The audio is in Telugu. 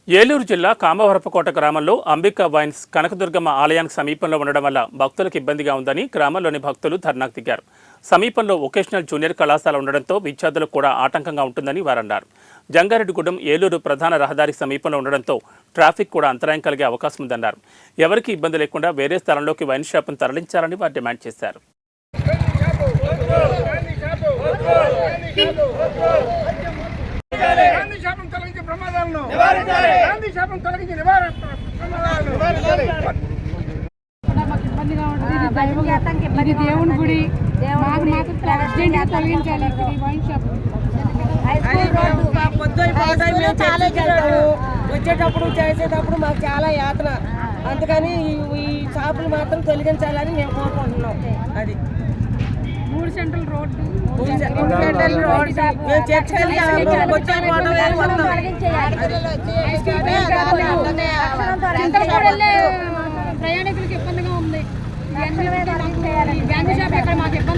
ఏలూరు జిల్లా కామవరపకోట గ్రామంలో అంబికా వైన్స్ కనకదుర్గమ్మ ఆలయానికి సమీపంలో ఉండడం వల్ల భక్తులకు ఇబ్బందిగా ఉందని గ్రామంలోని భక్తులు ధర్నాకు దిగారు. సమీపంలో వొకేషనల్ జూనియర్ కళాశాల ఉండడంతో విద్యార్థులకు కూడా ఆటంకంగా ఉంటుందని వారన్నారు. జంగారెడ్డిగూడెం ఏలూరు ప్రధాన రహదారికి సమీపంలో ఉండడంతో ట్రాఫిక్ కూడా అంతరాయం కలిగే అవకాశం ఉందన్నారు. ఎవరికీ ఇబ్బంది లేకుండా వేరే స్థలంలోకి వైన్ షాప్ను తరలించాలని వారు డిమాండ్ చేశారు. ఇది దేవుని గుడి, మాకు మాత్రం అర్జెంట్గా తొలగించాలి. వచ్చేటప్పుడు చేసేటప్పుడు మాకు చాలా యాతన, అందుకని ఈ షాపులు మాత్రం తొలగించాలని మేము కోరుకుంటున్నాం. అది 3 సెంట్రల్ రోడ్డు ప్రయాణికులకు ఇబ్బందిగా ఉంది. గాంధీ షాప్ ఎక్కడ మాకు ఇబ్బంది